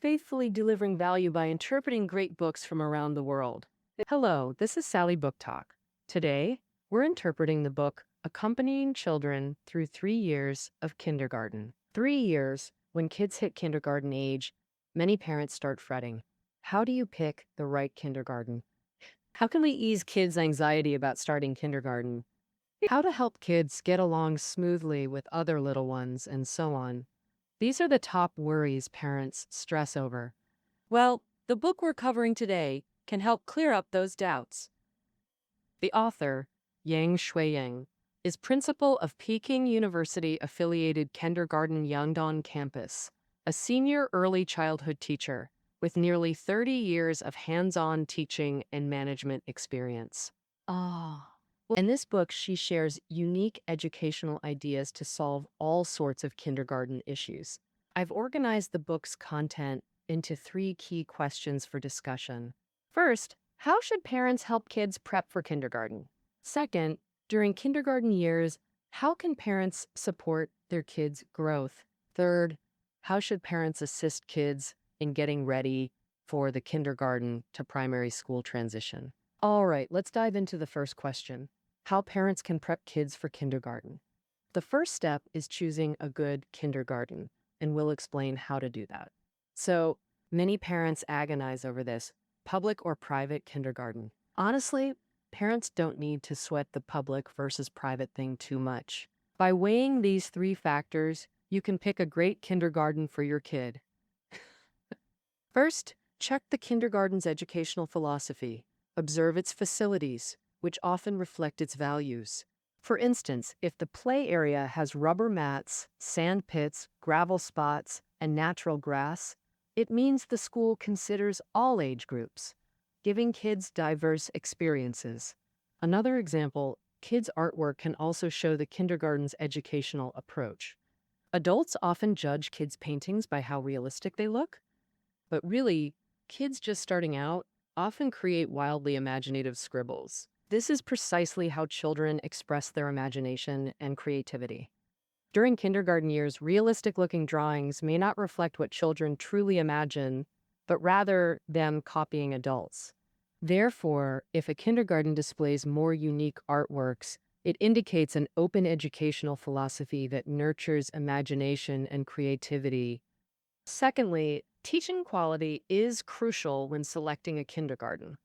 faithfully delivering value by interpreting great books from around the world. Hello, this is Sally Book Talk. Today, we're interpreting the book Accompanying Children Through 3 Years of Kindergarten. 3 years, when kids hit kindergarten age, many parents start fretting. How do you pick the right kindergarten? How can we ease kids' anxiety about starting kindergarten? How to help kids get along smoothly with other little ones, and so on. These are the top worries parents stress over. Well, the book we're covering today can help clear up those doubts. The author, Yang Shuiying, is principal of Peking University affiliated Kindergarten Yangdong campus, a senior early childhood teacher with nearly 30 years of hands-on teaching and management experience. In this book, she shares unique educational ideas to solve all sorts of kindergarten issues. I've organized the book's content into 3 key questions for discussion. First, how should parents help kids prep for kindergarten? Second, during kindergarten years, how can parents support their kids' growth? Third, how should parents assist kids in getting ready for the kindergarten to primary school transition? All right, let's dive into the first question. How parents can prep kids for kindergarten. The first step is choosing a good kindergarten, and we'll explain how to do that. So, many parents agonize over this, public or private kindergarten. Honestly, parents don't need to sweat the public versus private thing too much. By weighing these 3 factors, you can pick a great kindergarten for your kid. First, check the kindergarten's educational philosophy. Observe its facilities, which often reflect its values. For instance, if the play area has rubber mats, sand pits, gravel spots, and natural grass, it means the school considers all age groups, giving kids diverse experiences. Another example, kids' artwork can also show the kindergarten's educational approach. Adults often judge kids' paintings by how realistic they look, but really, kids just starting out often create wildly imaginative scribbles. This is precisely how children express their imagination and creativity. During kindergarten years, realistic-looking drawings may not reflect what children truly imagine, but rather them copying adults. Therefore, if a kindergarten displays more unique artworks, it indicates an open educational philosophy that nurtures imagination and creativity. Secondly, teaching quality is crucial when selecting a kindergarten.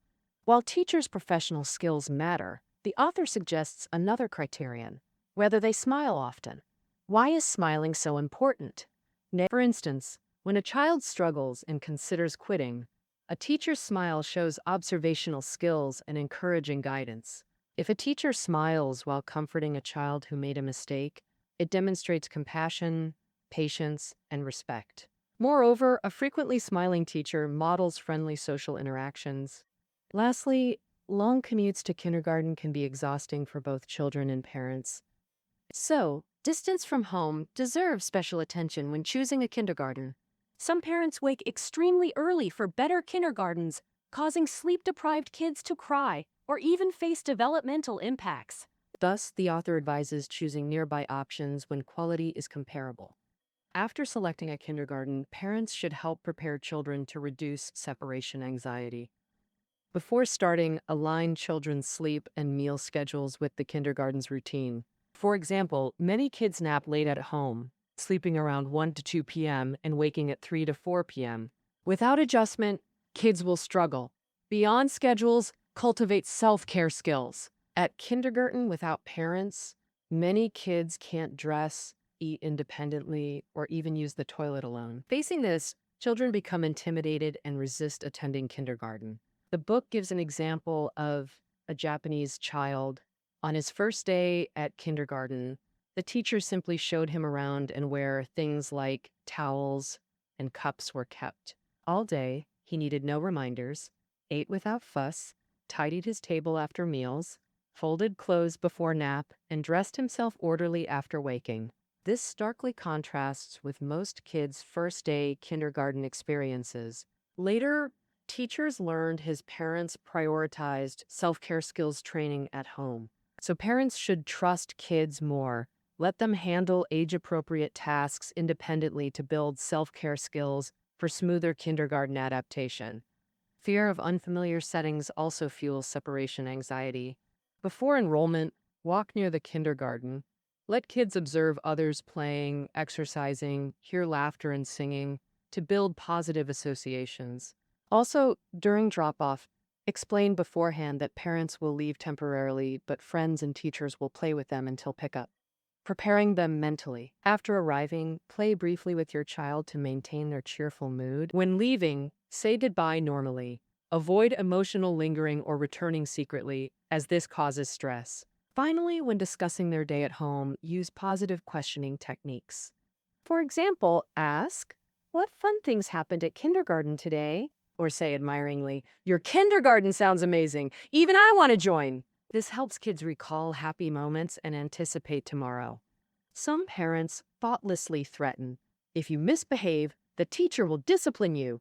While teachers' professional skills matter, the author suggests another criterion: whether they smile often. Why is smiling so important? For instance, when a child struggles and considers quitting, a teacher's smile shows observational skills and encouraging guidance. If a teacher smiles while comforting a child who made a mistake, it demonstrates compassion, patience, and respect. Moreover, a frequently smiling teacher models friendly social interactions. Lastly, long commutes to kindergarten can be exhausting for both children and parents. So, distance from home deserves special attention when choosing a kindergarten. Some parents wake extremely early for better kindergartens, causing sleep-deprived kids to cry or even face developmental impacts. Thus, the author advises choosing nearby options when quality is comparable. After selecting a kindergarten, parents should help prepare children to reduce separation anxiety. Before starting, align children's sleep and meal schedules with the kindergarten's routine. For example, many kids nap late at home, sleeping around 1 to 2 p.m. and waking at 3 to 4 p.m. Without adjustment, kids will struggle. Beyond schedules, cultivate self-care skills. At kindergarten without parents, many kids can't dress, eat independently, or even use the toilet alone. Facing this, children become intimidated and resist attending kindergarten. The book gives an example of a Japanese child. On his first day at kindergarten, the teacher simply showed him around and where things like towels and cups were kept. All day, he needed no reminders, ate without fuss, tidied his table after meals, folded clothes before nap, and dressed himself orderly after waking. This starkly contrasts with most kids' first-day kindergarten experiences. Later, teachers learned his parents prioritized self-care skills training at home. So parents should trust kids more. Let them handle age-appropriate tasks independently to build self-care skills for smoother kindergarten adaptation. Fear of unfamiliar settings also fuels separation anxiety. Before enrollment, walk near the kindergarten. Let kids observe others playing, exercising, hear laughter and singing to build positive associations. Also, during drop-off, explain beforehand that parents will leave temporarily, but friends and teachers will play with them until pickup. Preparing them mentally. After arriving, play briefly with your child to maintain their cheerful mood. When leaving, say goodbye normally. Avoid emotional lingering or returning secretly, as this causes stress. Finally, when discussing their day at home, use positive questioning techniques. For example, ask, "What fun things happened at kindergarten today?" Or say admiringly, "Your kindergarten sounds amazing. Even I want to join." This helps kids recall happy moments and anticipate tomorrow. Some parents thoughtlessly threaten, "If you misbehave, the teacher will discipline you,"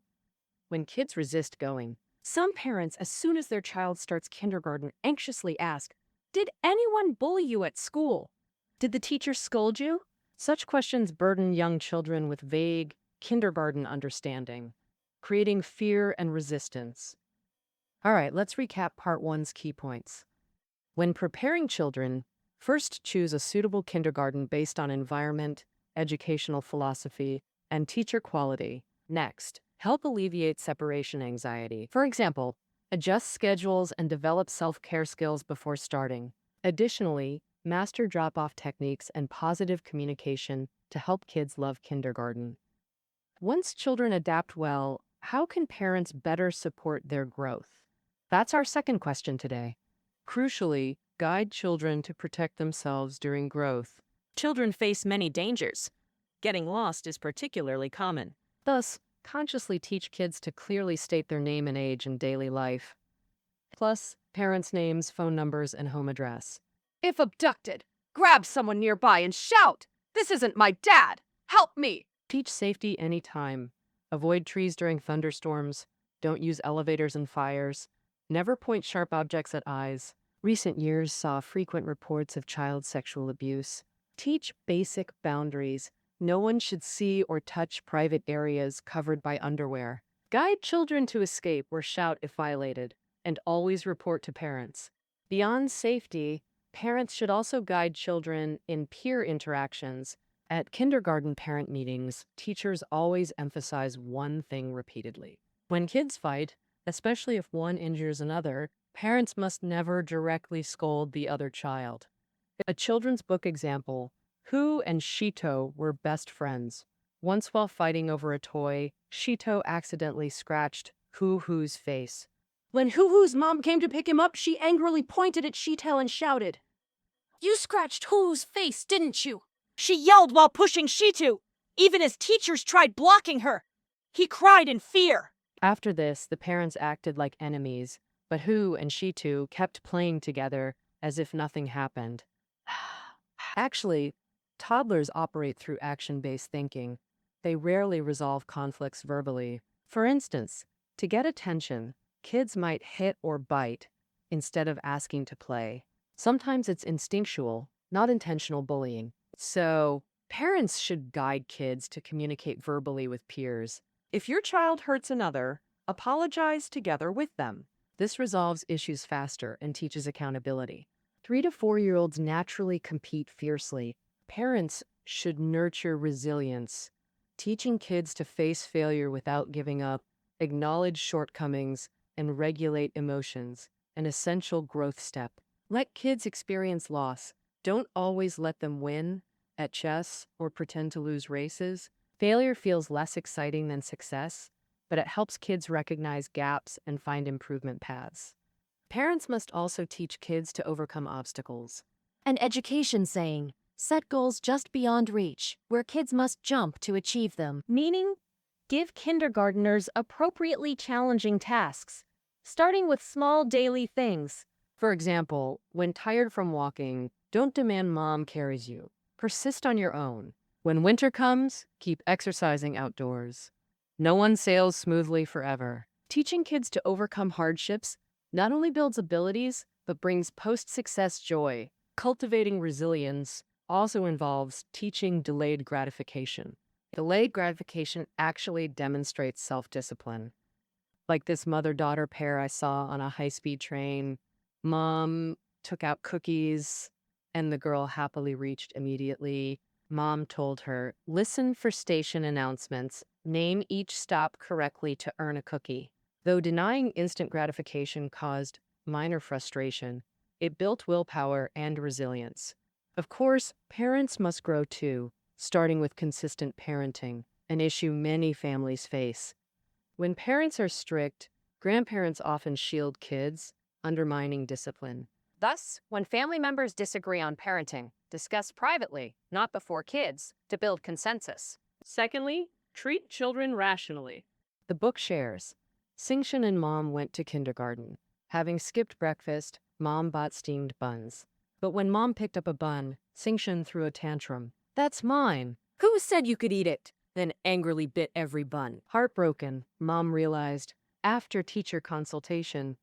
when kids resist going. Some parents, as soon as their child starts kindergarten, anxiously ask, "Did anyone bully you at school? Did the teacher scold you?" Such questions burden young children with vague kindergarten understanding, creating fear and resistance. All right, let's recap part one's key points. When preparing children, first choose a suitable kindergarten based on environment, educational philosophy, and teacher quality. Next, help alleviate separation anxiety. For example, adjust schedules and develop self-care skills before starting. Additionally, master drop-off techniques and positive communication to help kids love kindergarten. Once children adapt well, how can parents better support their growth? That's our second question today. Crucially, guide children to protect themselves during growth. Children face many dangers. Getting lost is particularly common. Thus, consciously teach kids to clearly state their name and age in daily life. Plus, parents' names, phone numbers, and home address. If abducted, grab someone nearby and shout, "This isn't my dad! Help me!" Teach safety anytime. Avoid trees during thunderstorms. Don't use elevators and fires. Never point sharp objects at eyes. Recent years saw frequent reports of child sexual abuse. Teach basic boundaries. No one should see or touch private areas covered by underwear. Guide children to escape or shout if violated, and always report to parents. Beyond safety, parents should also guide children in peer interactions. At kindergarten parent meetings, teachers always emphasize one thing repeatedly. When kids fight, especially if one injures another, parents must never directly scold the other child. A children's book example, Hu and Shito were best friends. Once while fighting over a toy, Shito accidentally scratched Hu's face. When Hu's mom came to pick him up, she angrily pointed at Shito and shouted, "You scratched Hu's face, didn't you?" She yelled while pushing Shito, even as teachers tried blocking her. He cried in fear. After this, the parents acted like enemies, but Hu and Shito kept playing together as if nothing happened. Actually, toddlers operate through action-based thinking. They rarely resolve conflicts verbally. For instance, to get attention, kids might hit or bite instead of asking to play. Sometimes it's instinctual, not intentional bullying. So, parents should guide kids to communicate verbally with peers. If your child hurts another, apologize together with them. This resolves issues faster and teaches accountability. 3 to 4-year-olds naturally compete fiercely. Parents should nurture resilience, teaching kids to face failure without giving up, acknowledge shortcomings, and regulate emotions, an essential growth step. Let kids experience loss. Don't always let them win at chess or pretend to lose races. Failure feels less exciting than success, but it helps kids recognize gaps and find improvement paths. Parents must also teach kids to overcome obstacles. An education saying, "Set goals just beyond reach, where kids must jump to achieve them." Meaning, give kindergarteners appropriately challenging tasks, starting with small daily things. For example, when tired from walking, don't demand mom carries you. Persist on your own. When winter comes, keep exercising outdoors. No one sails smoothly forever. Teaching kids to overcome hardships not only builds abilities, but brings post-success joy. Cultivating resilience also involves teaching delayed gratification. Delayed gratification actually demonstrates self-discipline. Like this mother-daughter pair I saw on a high-speed train. Mom took out cookies, and the girl happily reached immediately. Mom told her, listen for station announcements, name each stop correctly to earn a cookie. Though denying instant gratification caused minor frustration, it built willpower and resilience. Of course, parents must grow too, starting with consistent parenting, an issue many families face. When parents are strict, grandparents often shield kids, undermining discipline. Thus, when family members disagree on parenting, discuss privately, not before kids, to build consensus. Secondly, treat children rationally. The book shares. Singshan and Mom went to kindergarten. Having skipped breakfast, Mom bought steamed buns. But when Mom picked up a bun, Singshan threw a tantrum. That's mine. Who said you could eat it? Then angrily bit every bun. Heartbroken, Mom realized, after teacher consultation,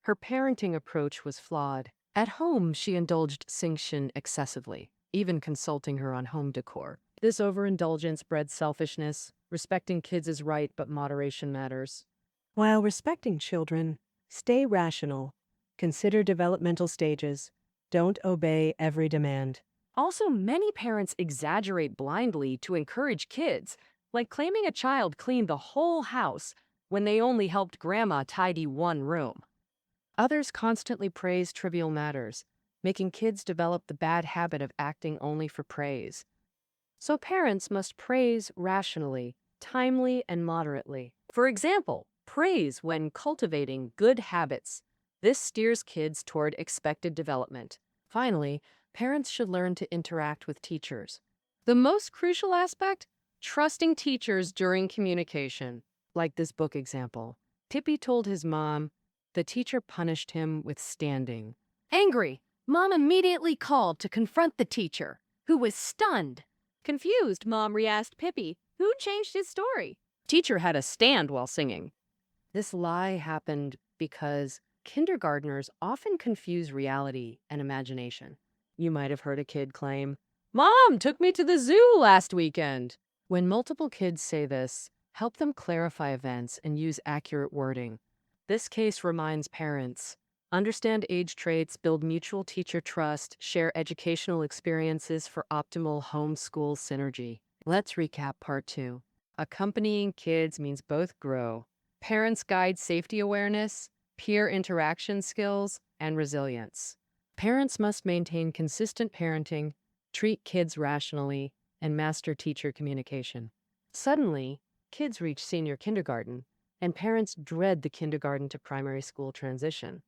her parenting approach was flawed. At home, she indulged Singshan excessively, even consulting her on home decor. This overindulgence bred selfishness. Respecting kids is right, but moderation matters. While respecting children, stay rational. Consider developmental stages. Don't obey every demand. Also, many parents exaggerate blindly to encourage kids, like claiming a child cleaned the whole house when they only helped grandma tidy one room. Others constantly praise trivial matters, making kids develop the bad habit of acting only for praise. So parents must praise rationally, timely, and moderately. For example, praise when cultivating good habits. This steers kids toward expected development. Finally, parents should learn to interact with teachers. The most crucial aspect? Trusting teachers during communication. Like this book example. Tippy told his mom the teacher punished him with standing. Angry, Mom immediately called to confront the teacher, who was stunned. Confused, Mom re-asked Pippi, who changed his story. Teacher had a stand while singing. This lie happened because kindergartners often confuse reality and imagination. You might have heard a kid claim, Mom took me to the zoo last weekend. When multiple kids say this, help them clarify events and use accurate wording. This case reminds parents, understand age traits, build mutual teacher trust, share educational experiences for optimal homeschool synergy. Let's recap part 2. Accompanying kids means both grow. Parents guide safety awareness, peer interaction skills, and resilience. Parents must maintain consistent parenting, treat kids rationally, and master teacher communication. Suddenly, kids reach senior kindergarten, and parents dread the kindergarten to primary school transition.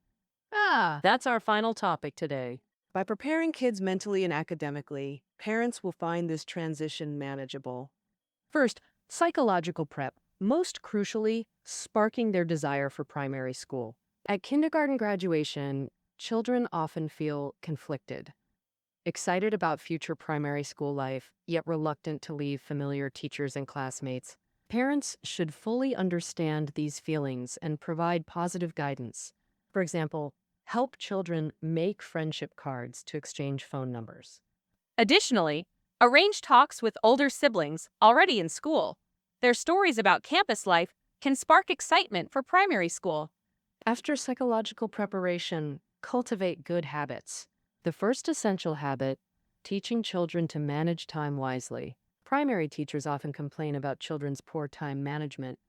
That's our final topic today. By preparing kids mentally and academically, parents will find this transition manageable. First, psychological prep. Most crucially, sparking their desire for primary school. At kindergarten graduation, children often feel conflicted, excited about future primary school life, yet reluctant to leave familiar teachers and classmates. Parents should fully understand these feelings and provide positive guidance. For example, help children make friendship cards to exchange phone numbers. Additionally, arrange talks with older siblings already in school. Their stories about campus life can spark excitement for primary school. After psychological preparation, cultivate good habits. The first essential habit, teaching children to manage time wisely. Primary teachers often complain about children's poor time management,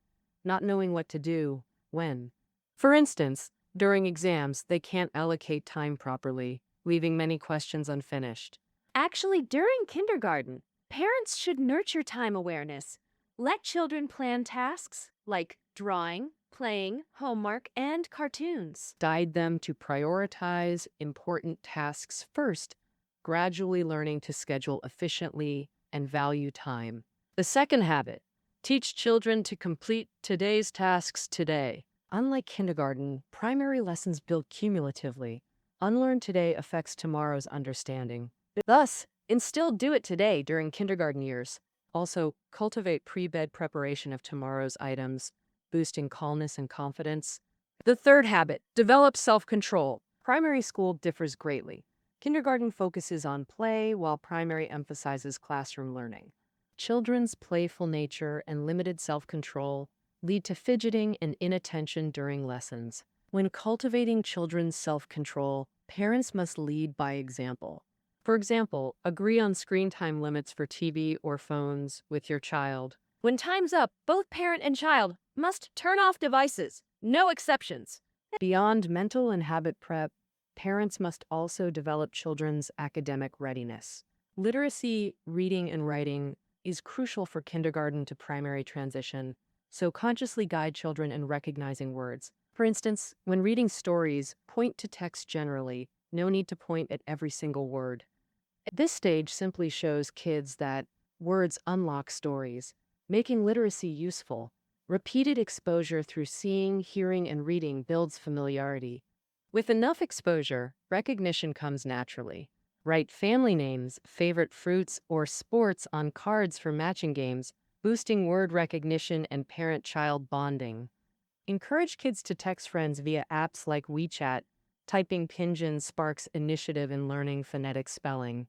not knowing what to do, when. For instance, during exams, they can't allocate time properly, leaving many questions unfinished. Actually, during kindergarten, parents should nurture time awareness. Let children plan tasks like drawing, playing, homework, and cartoons. Guide them to prioritize important tasks first, gradually learning to schedule efficiently and value time. The second habit, teach children to complete today's tasks today. Unlike kindergarten, primary lessons build cumulatively. Unlearn today affects tomorrow's understanding. Thus, instill do it today during kindergarten years. Also, cultivate pre-bed preparation of tomorrow's items, boosting calmness and confidence. The third habit, develop self-control. Primary school differs greatly. Kindergarten focuses on play, while primary emphasizes classroom learning. Children's playful nature and limited self-control lead to fidgeting and inattention during lessons. When cultivating children's self-control, parents must lead by example. For example, agree on screen time limits for TV or phones with your child. When time's up, both parent and child must turn off devices. No exceptions. Beyond mental and habit prep, parents must also develop children's academic readiness. Literacy, reading, and writing is crucial for kindergarten to primary transition, so consciously guide children in recognizing words. For instance, when reading stories, point to text generally, no need to point at every single word. This stage simply shows kids that words unlock stories, making literacy useful. Repeated exposure through seeing, hearing, and reading builds familiarity. With enough exposure, recognition comes naturally. Write family names, favorite fruits, or sports on cards for matching games, boosting word recognition and parent-child bonding. Encourage kids to text friends via apps like WeChat. Typing Pinyin sparks initiative in learning phonetic spelling.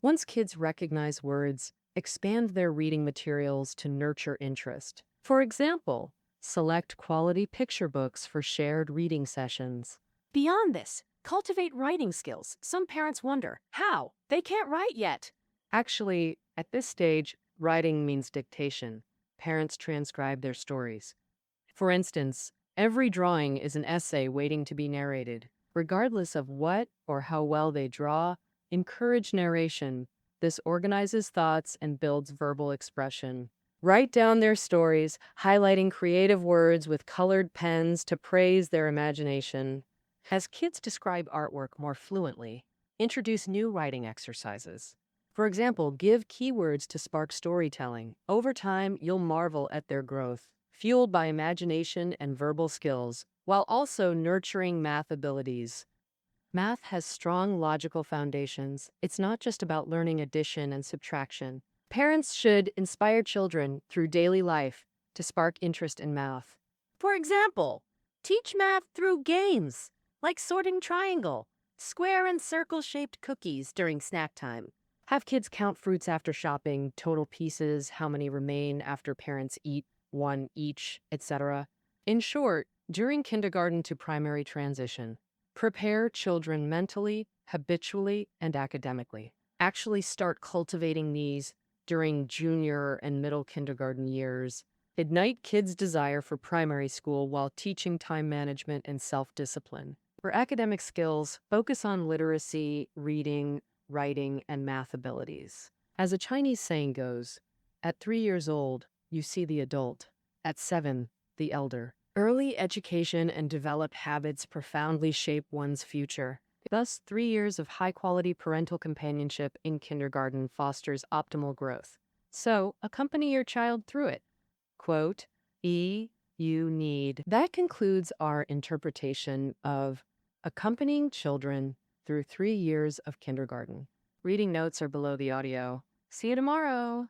Once kids recognize words, expand their reading materials to nurture interest. For example, select quality picture books for shared reading sessions. Beyond this, cultivate writing skills. Some parents wonder, how? They can't write yet. Actually, at this stage, writing means dictation. Parents transcribe their stories. For instance, every drawing is an essay waiting to be narrated. Regardless of what or how well they draw, encourage narration. This organizes thoughts and builds verbal expression. Write down their stories, highlighting creative words with colored pens to praise their imagination. As kids describe artwork more fluently, introduce new writing exercises. For example, give keywords to spark storytelling. Over time, you'll marvel at their growth, fueled by imagination and verbal skills, while also nurturing math abilities. Math has strong logical foundations. It's not just about learning addition and subtraction. Parents should inspire children through daily life to spark interest in math. For example, teach math through games, like sorting triangle, square and circle-shaped cookies during snack time. Have kids count fruits after shopping, total pieces, how many remain after parents eat one each, etc. In short, during kindergarten to primary transition, prepare children mentally, habitually, and academically. Actually start cultivating these during junior and middle kindergarten years. Ignite kids' desire for primary school while teaching time management and self-discipline. For academic skills, focus on literacy, reading, writing, and math abilities. As a Chinese saying goes, at 3 years old, you see the adult. At 7, the elder. Early education and developed habits profoundly shape one's future. Thus, 3 years of high-quality parental companionship in kindergarten fosters optimal growth. So, accompany your child through it. Quote, you need. That concludes our interpretation of accompanying children through 3 years of kindergarten. Reading notes are below the audio. See you tomorrow.